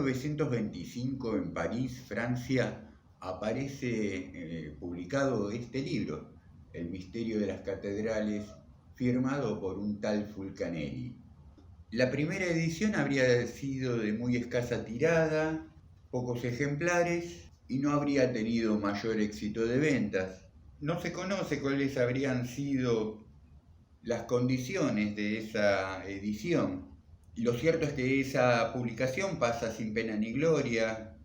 1925, en París, Francia, aparece publicado este libro, El misterio de las catedrales, firmado por un tal Fulcanelli. La primera edición habría sido de muy escasa tirada, pocos ejemplares y no habría tenido mayor éxito de ventas. No se conoce cuáles habrían sido las condiciones de esa edición. Y lo cierto es que esa publicación pasa sin pena ni gloria,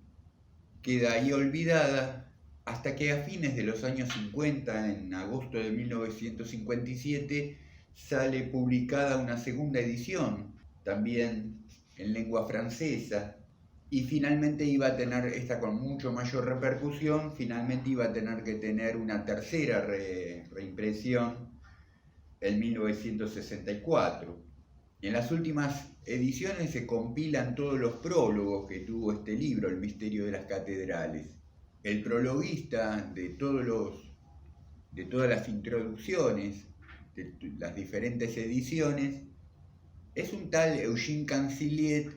queda ahí olvidada, hasta que a fines de los años 50, en agosto de 1957, sale publicada una segunda edición, también en lengua francesa, y finalmente iba a tener, esta con mucho mayor repercusión, finalmente iba a tener que tener una tercera reimpresión en 1964. En las últimas ediciones se compilan todos los prólogos que tuvo este libro, El misterio de las catedrales. El prologuista de todas las introducciones, de las diferentes ediciones, es un tal Eugene Cancelliet,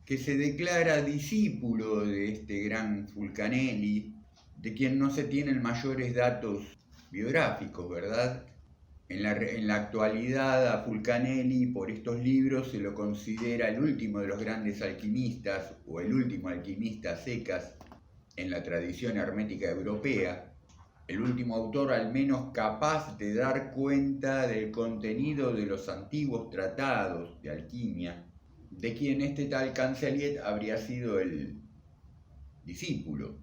que se declara discípulo de este gran Fulcanelli, de quien no se tienen mayores datos biográficos, ¿verdad? En la actualidad a Fulcanelli, por estos libros, se lo considera el último de los grandes alquimistas, o el último alquimista a secas en la tradición hermética europea, el último autor al menos capaz de dar cuenta del contenido de los antiguos tratados de alquimia, de quien este tal Cancelliet habría sido el discípulo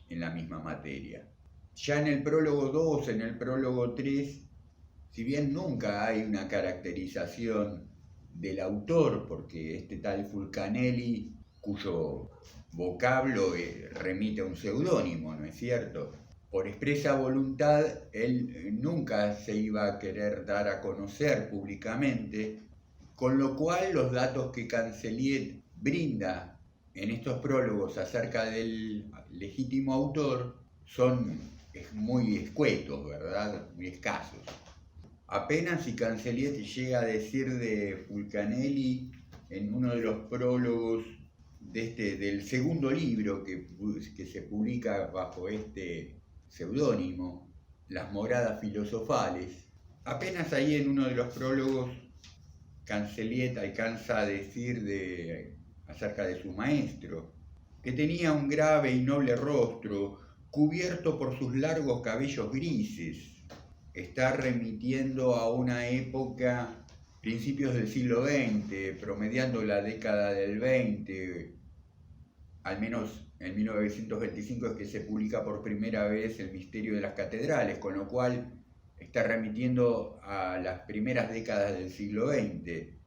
en la misma materia. Ya en el prólogo 2, en el prólogo 3, si bien nunca hay una caracterización del autor, porque este tal Fulcanelli, cuyo vocablo remite a un seudónimo, ¿no es cierto? Por expresa voluntad, él nunca se iba a querer dar a conocer públicamente, con lo cual los datos que Cancelliet brinda en estos prólogos acerca del legítimo autor son muy escuetos, ¿verdad? Muy escasos. Apenas si Cancelliet llega a decir de Fulcanelli en uno de los prólogos del segundo libro que se publica bajo este seudónimo, Las moradas filosofales, apenas ahí en uno de los prólogos Cancelliet alcanza a decir acerca de su maestro, que tenía un grave y noble rostro, cubierto por sus largos cabellos grises. Está remitiendo a una época, principios del siglo XX, promediando la década del 20, al menos en 1925 es que se publica por primera vez El misterio de las catedrales, con lo cual está remitiendo a las primeras décadas del siglo XX.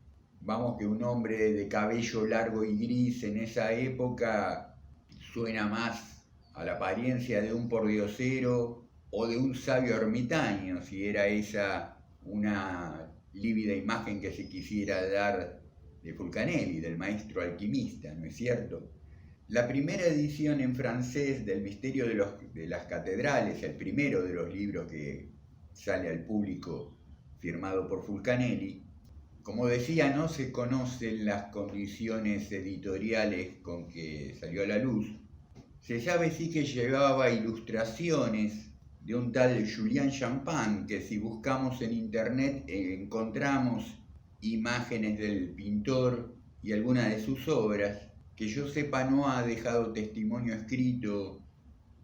Vamos, que un hombre de cabello largo y gris en esa época suena más a la apariencia de un pordiosero o de un sabio ermitaño, si era esa una lívida imagen que se quisiera dar de Fulcanelli, del maestro alquimista, ¿no es cierto? La primera edición en francés del Misterio de las Catedrales, el primero de los libros que sale al público firmado por Fulcanelli, como decía, no se conocen las condiciones editoriales con que salió a la luz. Se sabe sí que llevaba ilustraciones de un tal Julian Champagne, que si buscamos en internet encontramos imágenes del pintor y algunas de sus obras. Que yo sepa, no ha dejado testimonio escrito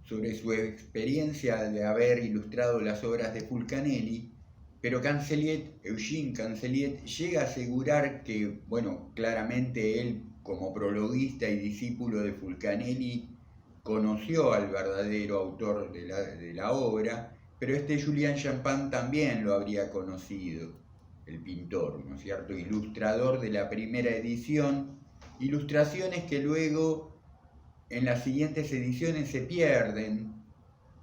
sobre su experiencia de haber ilustrado las obras de Fulcanelli, pero Eugene Cancelliet, llega a asegurar que, bueno, claramente él, como prologuista y discípulo de Fulcanelli, conoció al verdadero autor de la obra, pero este Julian Champagne también lo habría conocido, el pintor, ¿no es cierto?, ilustrador de la primera edición, ilustraciones que luego en las siguientes ediciones se pierden,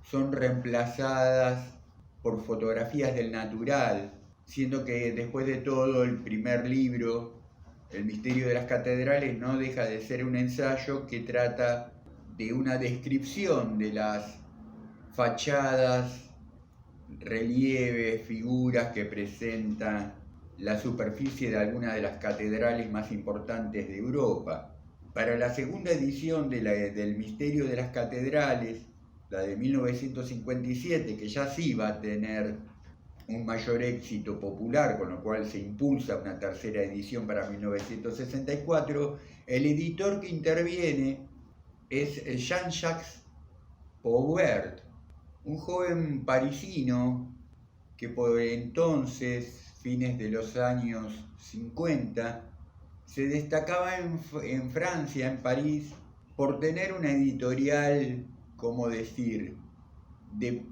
son reemplazadas por fotografías del natural, siendo que después de todo el primer libro, El misterio de las catedrales, no deja de ser un ensayo que trata de una descripción de las fachadas, relieves, figuras que presentan la superficie de algunas de las catedrales más importantes de Europa. Para la segunda edición del Misterio de las Catedrales, la de 1957, que ya sí va a tener un mayor éxito popular, con lo cual se impulsa una tercera edición para 1964, el editor que interviene es Jean-Jacques Pauvert, un joven parisino que por entonces, fines de los años 50, se destacaba en Francia, en París, por tener una editorial, como decir, de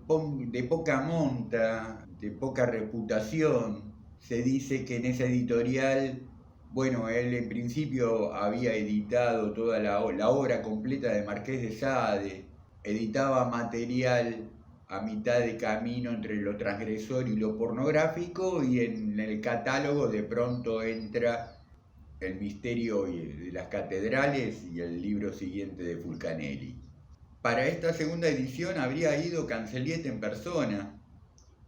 poca monta, de poca reputación. Se dice que en esa editorial, bueno, él en principio había editado toda la obra completa de Marqués de Sade, editaba material a mitad de camino entre lo transgresor y lo pornográfico, y en el catálogo de pronto entra El misterio de las catedrales y el libro siguiente de Fulcanelli. Para esta segunda edición habría ido Cancelliet en persona.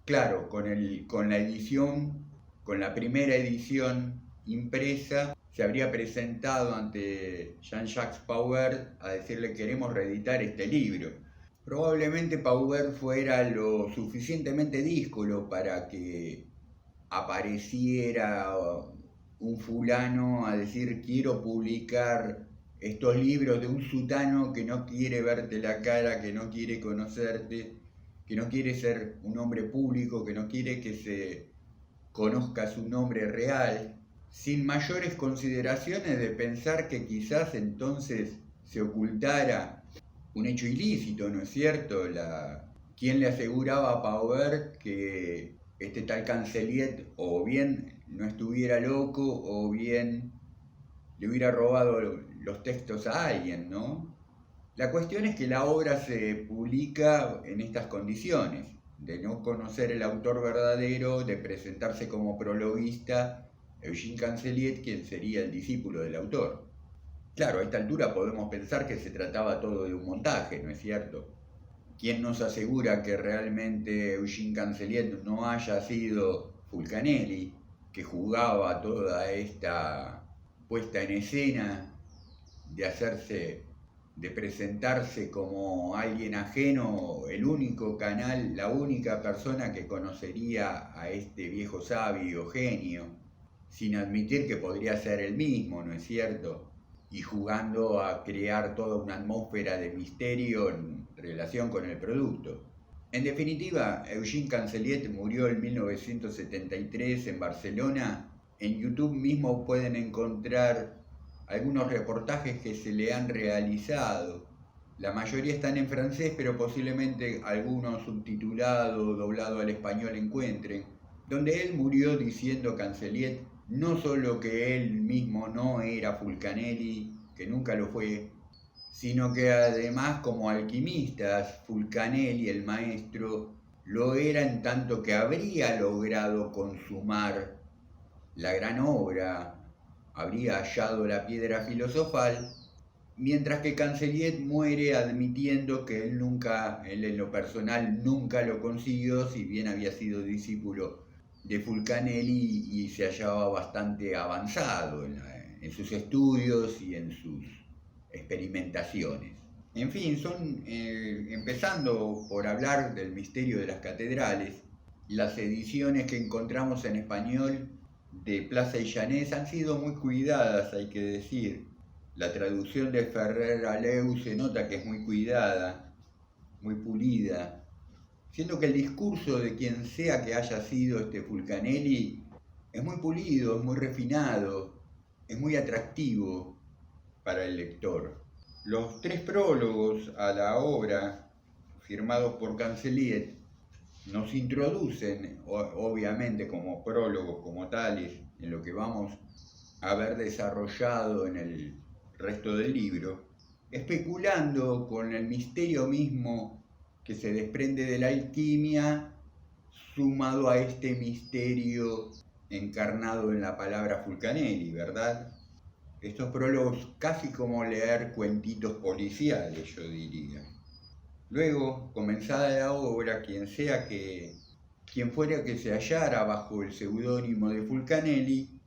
Claro, con la primera edición impresa, se habría presentado ante Jean-Jacques Pauvert a decirle: queremos reeditar este libro. Probablemente Pauvert fuera lo suficientemente díscolo para que apareciera un fulano a decir: quiero publicar estos libros de un sutano que no quiere verte la cara, que no quiere conocerte, que no quiere ser un hombre público, que no quiere que se conozca su nombre real, sin mayores consideraciones de pensar que quizás entonces se ocultara un hecho ilícito, ¿no es cierto? ¿Quién le aseguraba a Pauvert que este tal Cancelliet o bien no estuviera loco o bien le hubiera robado los textos a alguien, ¿no? La cuestión es que la obra se publica en estas condiciones, de no conocer el autor verdadero, de presentarse como prologuista Eugene Cancelliet, quien sería el discípulo del autor. Claro, a esta altura podemos pensar que se trataba todo de un montaje, ¿no es cierto? ¿Quién nos asegura que realmente Eugene Cancelliet no haya sido Fulcanelli, que jugaba toda esta puesta en escena de presentarse como alguien ajeno, el único canal, la única persona que conocería a este viejo sabio genio, sin admitir que podría ser él mismo, ¿no es cierto? Y jugando a crear toda una atmósfera de misterio en relación con el producto. En definitiva, Eugene Cancelliet murió en 1973 en Barcelona. En YouTube mismo pueden encontrar algunos reportajes que se le han realizado. La mayoría están en francés, pero posiblemente algunos subtitulados, doblado al español encuentren, donde él murió diciendo, Cancelliet, no solo que él mismo no era Fulcanelli, que nunca lo fue, sino que además, como alquimistas, Fulcanelli, el maestro, lo era en tanto que habría logrado consumar la gran obra, habría hallado la piedra filosofal, mientras que Cancelliet muere admitiendo que él en lo personal nunca lo consiguió, si bien había sido discípulo de Fulcanelli y se hallaba bastante avanzado en sus estudios y en sus experimentaciones. En fin, empezando por hablar del misterio de las catedrales, las ediciones que encontramos en español de Plaza y Llanés han sido muy cuidadas, hay que decir. La traducción de Ferrer Aleu se nota que es muy cuidada, muy pulida, siendo que el discurso de quien sea que haya sido este Fulcanelli es muy pulido, es muy refinado, es muy atractivo para el lector. Los 3 prólogos a la obra, firmados por Cancelliet, nos introducen, obviamente como prólogos, como tales, en lo que vamos a ver desarrollado en el resto del libro, especulando con el misterio mismo que se desprende de la alquimia, sumado a este misterio encarnado en la palabra Fulcanelli, ¿verdad? Estos prólogos casi como leer cuentitos policiales, yo diría. Luego, comenzada la obra, quien fuera que se hallara bajo el seudónimo de Fulcanelli,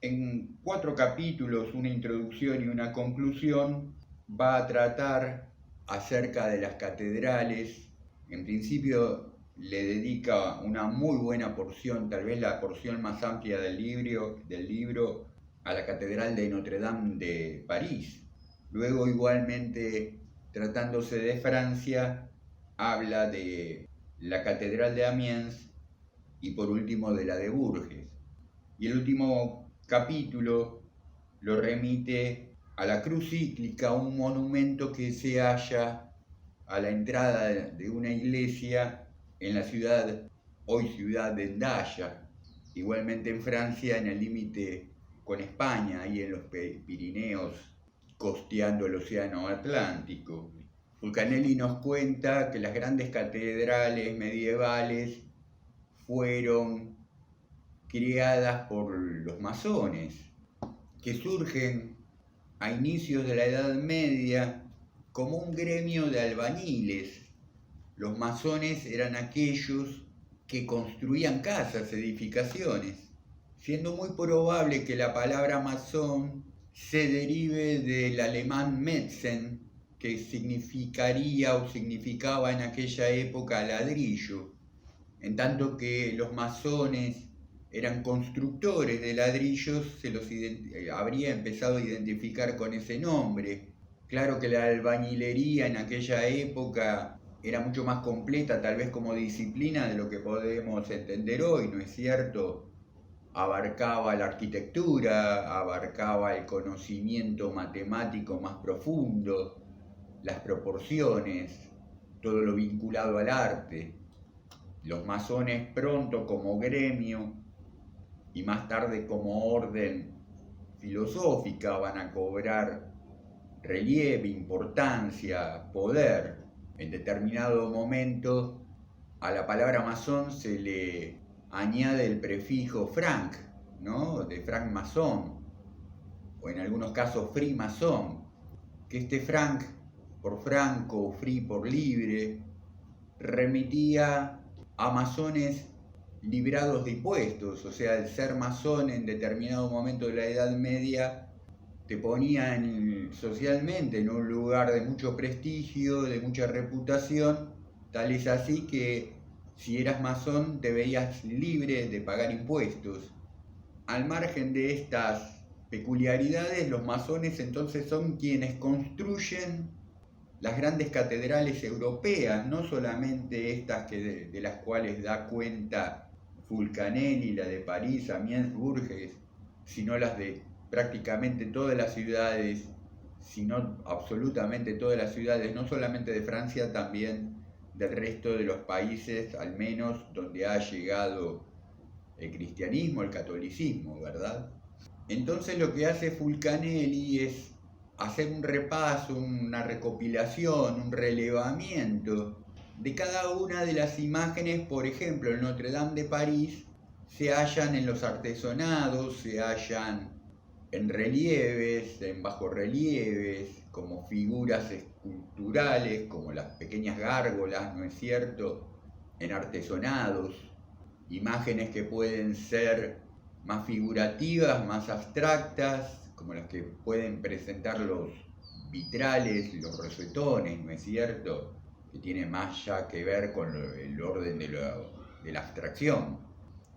En 4 capítulos, una introducción y una conclusión, va a tratar acerca de las catedrales. En principio le dedica una muy buena porción, tal vez la porción más amplia del libro a la Catedral de Notre Dame de París. Luego, igualmente, tratándose de Francia, habla de la Catedral de Amiens y por último de la de Bourges. Y el último capítulo lo remite a la cruz cíclica, un monumento que se halla a la entrada de una iglesia en la hoy ciudad de Ndaya, igualmente en Francia, en el límite con España, ahí en los Pirineos, costeando el Océano Atlántico. Fulcanelli nos cuenta que las grandes catedrales medievales fueron creadas por los masones, que surgen a inicios de la Edad Media como un gremio de albañiles. Los masones eran aquellos que construían casas, edificaciones, siendo muy probable que la palabra masón se derive del alemán Metzen, que significaría o significaba en aquella época ladrillo, en tanto que los masones eran constructores de ladrillos, se los habría empezado a identificar con ese nombre. Claro que la albañilería en aquella época era mucho más completa, tal vez como disciplina, de lo que podemos entender hoy, ¿no es cierto? Abarcaba la arquitectura, abarcaba el conocimiento matemático más profundo, las proporciones, todo lo vinculado al arte. Los masones pronto como gremio y más tarde como orden filosófica van a cobrar relieve, importancia, poder. En determinado momento a la palabra masón se le añade el prefijo franc, ¿no? De franc masón, o en algunos casos free masón, que este franc por franco, free por libre, remitía a masones librados de impuestos, o sea, el ser masón en determinado momento de la Edad Media te ponía socialmente en un lugar de mucho prestigio, de mucha reputación, tal es así que si eras masón te veías libre de pagar impuestos. Al margen de estas peculiaridades, los masones entonces son quienes construyen las grandes catedrales europeas, no solamente estas de las cuales da cuenta Fulcanelli, la de París, Amiens, Bourges, sino las de prácticamente todas las ciudades, sino absolutamente todas las ciudades, no solamente de Francia, también del resto de los países, al menos donde ha llegado el cristianismo, el catolicismo, ¿verdad? Entonces lo que hace Fulcanelli es hacer un repaso, una recopilación, un relevamiento de cada una de las imágenes. Por ejemplo, en Notre Dame de París se hallan en los artesonados, se hallan en relieves, en bajorrelieves, como figuras esculturales, como las pequeñas gárgolas, ¿no es cierto?, en artesonados, imágenes que pueden ser más figurativas, más abstractas, como las que pueden presentar los vitrales, los rosetones, ¿no es cierto?, que tiene más ya que ver con el orden de la abstracción.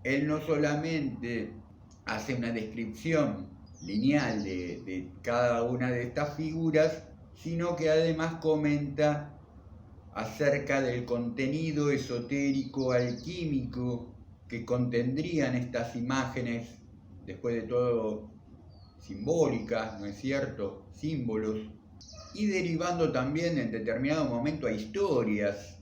Él no solamente hace una descripción lineal de cada una de estas figuras, sino que además comenta acerca del contenido esotérico, alquímico, que contendrían estas imágenes, después de todo simbólicas, ¿no es cierto?, símbolos, y derivando también en determinado momento a historias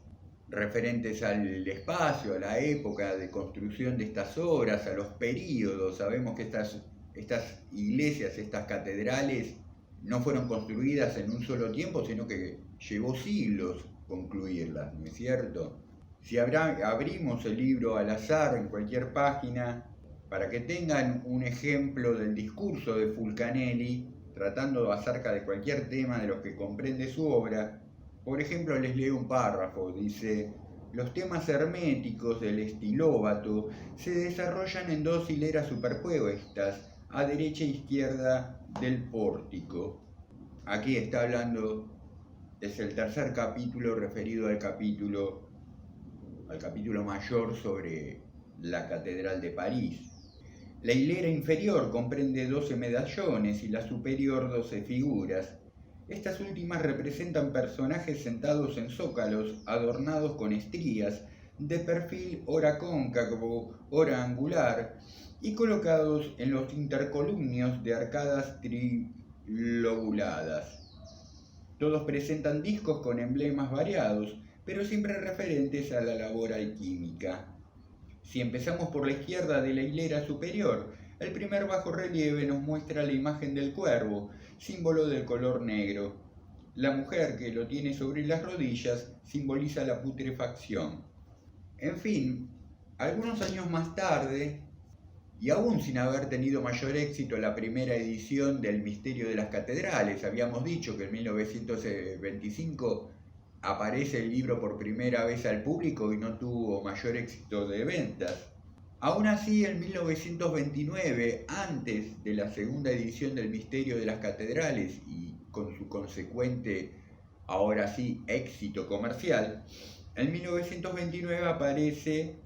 referentes al espacio, a la época de construcción de estas obras, a los períodos. Sabemos que estas iglesias, estas catedrales, no fueron construidas en un solo tiempo, sino que llevó siglos concluirlas, ¿no es cierto? Si abrimos el libro al azar en cualquier página, para que tengan un ejemplo del discurso de Fulcanelli, tratando acerca de cualquier tema de los que comprende su obra, por ejemplo, les leo un párrafo. Dice: los temas herméticos del estilóbato se desarrollan en 2 hileras superpuestas, a derecha e izquierda del pórtico. Aquí está hablando, es el tercer capítulo referido al capítulo mayor sobre la Catedral de París. La hilera inferior comprende 12 medallones y la superior 12 figuras. Estas últimas representan personajes sentados en zócalos adornados con estrías, de perfil ora cóncavo, ora angular, y colocados en los intercolumnios de arcadas trilobuladas. Todos presentan discos con emblemas variados, pero siempre referentes a la labor alquímica. Si empezamos por la izquierda de la hilera superior, el primer bajorrelieve nos muestra la imagen del cuervo, símbolo del color negro. La mujer que lo tiene sobre las rodillas simboliza la putrefacción. En fin, algunos años más tarde, y aún sin haber tenido mayor éxito la primera edición del Misterio de las Catedrales, habíamos dicho que en 1925 aparece el libro por primera vez al público y no tuvo mayor éxito de ventas. Aún así, en 1929, antes de la segunda edición del Misterio de las Catedrales y con su consecuente, ahora sí, éxito comercial, en 1929 aparece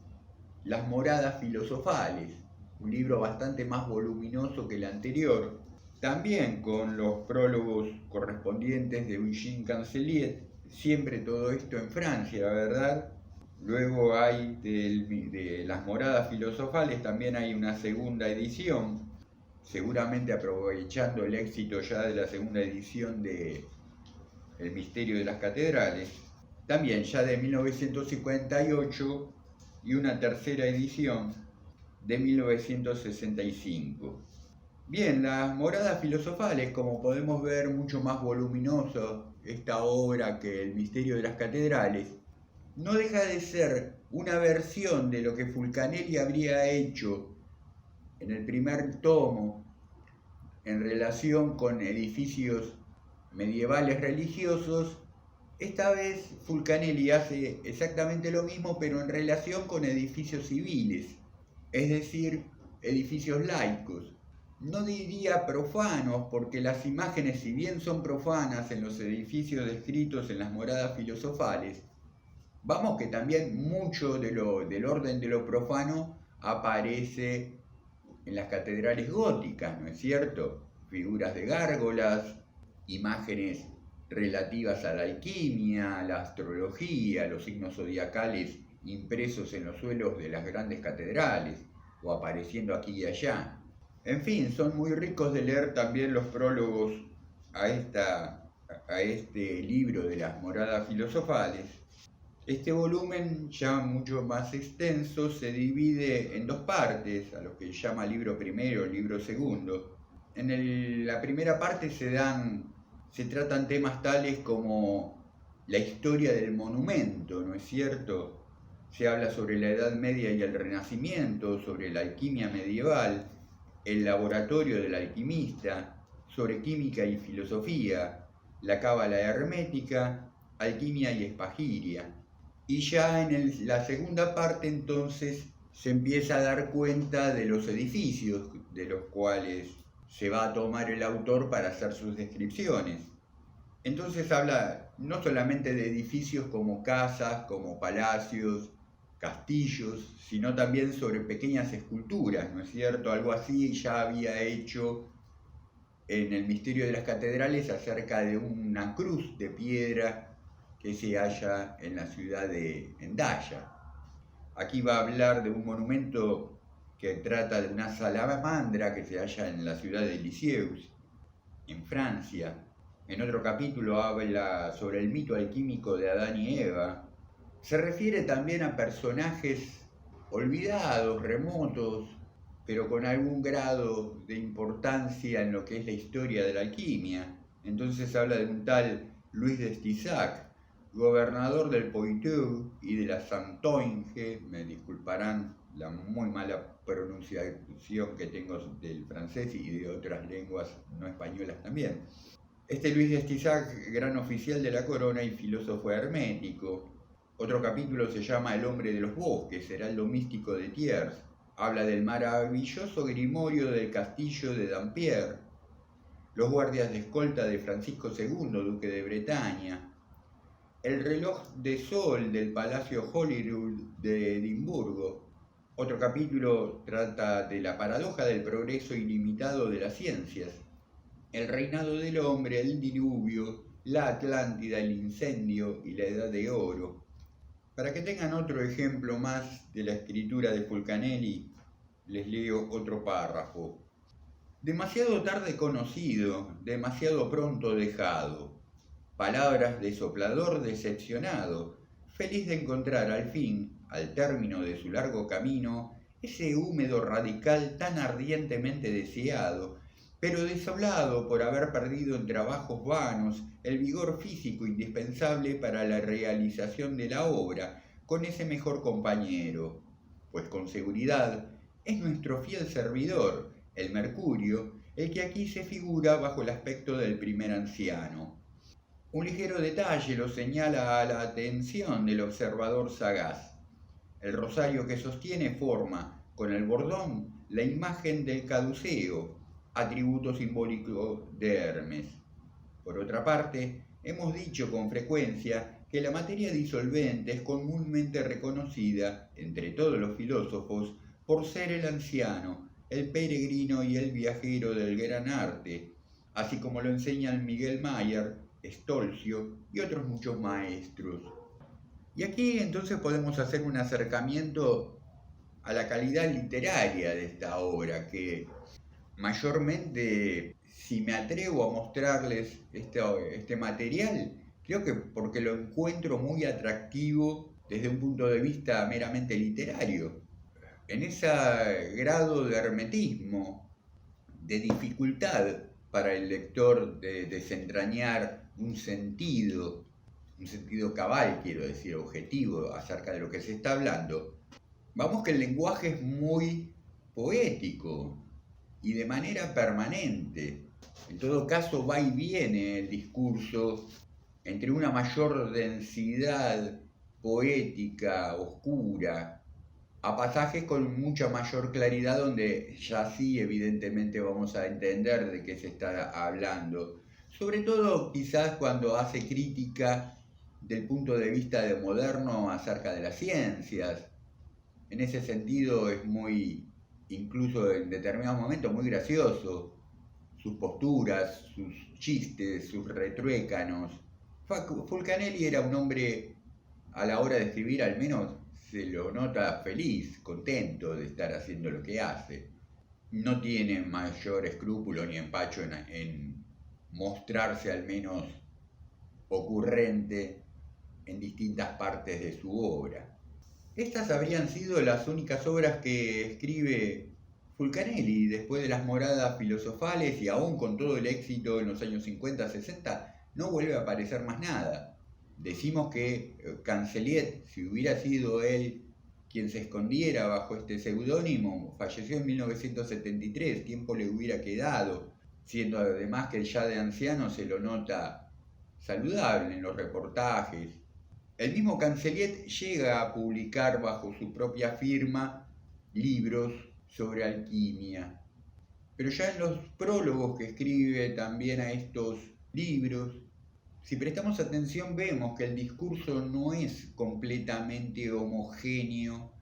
Las Moradas Filosofales, un libro bastante más voluminoso que el anterior, también con los prólogos correspondientes de Eugène Cancelier, siempre todo esto en Francia, ¿verdad? Luego hay de Las Moradas Filosofales, también hay una segunda edición, seguramente aprovechando el éxito ya de la segunda edición de El Misterio de las Catedrales, también ya de 1958 y una tercera edición de 1965. Bien, Las Moradas Filosofales, como podemos ver, mucho más voluminoso esta obra que El Misterio de las Catedrales, no deja de ser una versión de lo que Fulcanelli habría hecho en el primer tomo en relación con edificios medievales religiosos. Esta vez Fulcanelli hace exactamente lo mismo, pero en relación con edificios civiles, es decir, edificios laicos. No diría profanos, porque las imágenes, si bien son profanas en los edificios descritos en Las Moradas Filosofales, vamos que también mucho del orden de lo profano aparece en las catedrales góticas, ¿no es cierto? Figuras de gárgolas, imágenes relativas a la alquimia, la astrología, los signos zodiacales impresos en los suelos de las grandes catedrales, o apareciendo aquí y allá. En fin, son muy ricos de leer también los prólogos a este libro de Las Moradas Filosofales. Este volumen, ya mucho más extenso, se divide en dos partes, a lo que llama libro primero, libro segundo. En la primera parte se tratan temas tales como la historia del monumento, ¿no es cierto? Se habla sobre la Edad Media y el Renacimiento, sobre la alquimia medieval, el laboratorio del alquimista, sobre química y filosofía, la cábala hermética, alquimia y espagiria. Y ya en la segunda parte entonces se empieza a dar cuenta de los edificios de los cuales se va a tomar el autor para hacer sus descripciones. Entonces habla no solamente de edificios como casas, como palacios, castillos, sino también sobre pequeñas esculturas, ¿no es cierto? Algo así ya había hecho en El Misterio de las Catedrales acerca de una cruz de piedra que se halla en la ciudad de Hendaya. Aquí va a hablar de un monumento que trata de una salamandra que se halla en la ciudad de Lisieux, en Francia. En otro capítulo habla sobre el mito alquímico de Adán y Eva. Se refiere también a personajes olvidados, remotos, pero con algún grado de importancia en lo que es la historia de la alquimia. Entonces habla de un tal Luis de Stisac, gobernador del Poitou y de la Santoinge, me disculparán la muy mala pronunciación que tengo del francés y de otras lenguas no españolas también. Este Luis de Stisac, gran oficial de la corona y filósofo hermético. Otro capítulo se llama El hombre de los bosques, heraldo místico de Thiers. Habla del maravilloso grimorio del castillo de Dampierre, los guardias de escolta de Francisco II, duque de Bretaña, el reloj de sol del Palacio Holyrood de Edimburgo. Otro capítulo trata de la paradoja del progreso ilimitado de las ciencias, el reinado del hombre, el diluvio, la Atlántida, el incendio y la Edad de Oro. Para que tengan otro ejemplo más de la escritura de Fulcanelli, les leo otro párrafo. Demasiado tarde conocido, demasiado pronto dejado. Palabras de soplador decepcionado, feliz de encontrar al fin, al término de su largo camino, ese húmedo radical tan ardientemente deseado, pero desolado por haber perdido en trabajos vanos el vigor físico indispensable para la realización de la obra, con ese mejor compañero, pues con seguridad es nuestro fiel servidor, el Mercurio, el que aquí se figura bajo el aspecto del primer anciano. Un ligero detalle lo señala a la atención del observador sagaz. El rosario que sostiene forma, con el bordón, la imagen del caduceo, atributo simbólico de Hermes. Por otra parte, hemos dicho con frecuencia que la materia disolvente es comúnmente reconocida, entre todos los filósofos, por ser el anciano, el peregrino y el viajero del gran arte, así como lo enseñan Miguel Mayer, Stolzio y otros muchos maestros. Y aquí entonces podemos hacer un acercamiento a la calidad literaria de esta obra, que mayormente, si me atrevo a mostrarles este material, creo que porque lo encuentro muy atractivo desde un punto de vista meramente literario. En ese grado de hermetismo, de dificultad para el lector de desentrañar un sentido cabal, quiero decir, objetivo acerca de lo que se está hablando, vamos que el lenguaje es muy poético y de manera permanente. En todo caso, va y viene el discurso entre una mayor densidad poética, oscura, a pasajes con mucha mayor claridad donde ya sí evidentemente vamos a entender de qué se está hablando. Sobre todo quizás cuando hace crítica del punto de vista de moderno acerca de las ciencias. En ese sentido es muy, incluso en determinados momentos, muy gracioso. Sus posturas, sus chistes, sus retruécanos. Fulcanelli era un hombre, a la hora de escribir al menos, se lo nota feliz, contento de estar haciendo lo que hace. No tiene mayor escrúpulo ni empacho en mostrarse al menos ocurrente en distintas partes de su obra. Estas habrían sido las únicas obras que escribe Fulcanelli después de las Moradas Filosofales, y aún con todo el éxito en los años 50-60 no vuelve a aparecer más nada. Decimos que Cancelliet, si hubiera sido él quien se escondiera bajo este seudónimo, falleció en 1973, tiempo le hubiera quedado, siendo además que ya de anciano se lo nota saludable en los reportajes. El mismo Cancelliet llega a publicar bajo su propia firma libros sobre alquimia. Pero ya en los prólogos que escribe también a estos libros, si prestamos atención vemos que el discurso no es completamente homogéneo,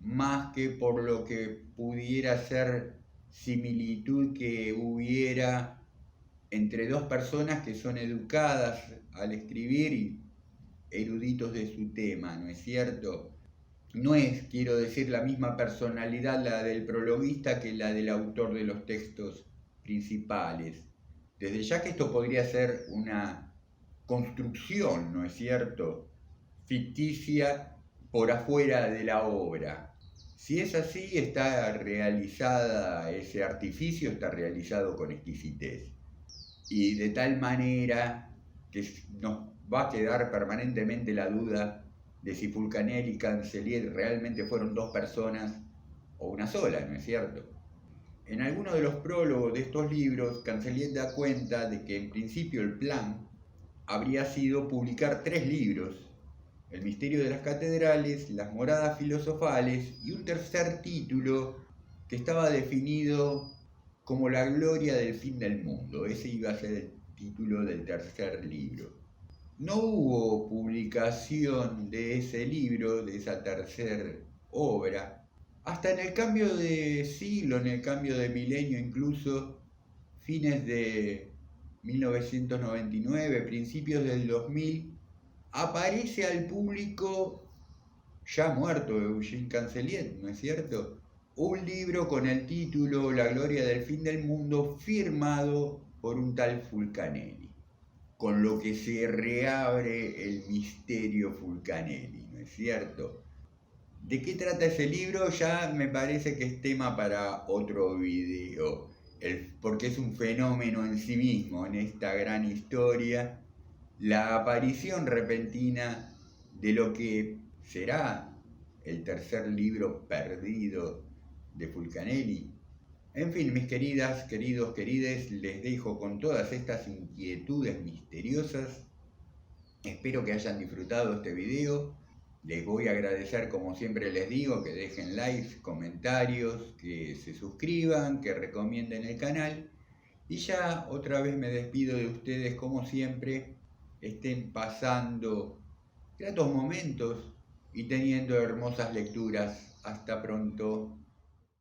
más que por lo que pudiera ser similitud que hubiera entre dos personas que son educadas al escribir y eruditos de su tema, ¿no es cierto? No es, quiero decir, la misma personalidad la del prologuista que la del autor de los textos principales. Desde ya que esto podría ser una construcción, ¿no es cierto?, ficticia por afuera de la obra. Si es así, está realizada, ese artificio está realizado con exquisitez. Y de tal manera que nos va a quedar permanentemente la duda de si Fulcanelli y Cancelliet realmente fueron dos personas o una sola, ¿no es cierto? En alguno de los prólogos de estos libros, Cancelliet da cuenta de que en principio el plan habría sido publicar 3 libros El misterio de las catedrales, las moradas filosofales y un tercer título que estaba definido como la gloria del fin del mundo. Ese iba a ser el título del tercer libro. No hubo publicación de ese libro, de esa tercera obra, hasta en el cambio de siglo, en el cambio de milenio, incluso fines de 1999, principios del 2000, aparece al público ya muerto Eugene Cancelier, ¿no es cierto? Un libro con el título La gloria del fin del mundo, firmado por un tal Fulcanelli, con lo que se reabre el misterio Fulcanelli, ¿no es cierto? ¿De qué trata ese libro? Ya me parece que es tema para otro video, porque es un fenómeno en sí mismo, en esta gran historia, la aparición repentina de lo que será el tercer libro perdido de Fulcanelli. En fin, mis queridas, queridos, querides, les dejo con todas estas inquietudes misteriosas. Espero que hayan disfrutado este video. Les voy a agradecer, como siempre les digo, que dejen likes, comentarios, que se suscriban, que recomienden el canal. Y ya otra vez me despido de ustedes, como siempre, estén pasando gratos momentos y teniendo hermosas lecturas. Hasta pronto.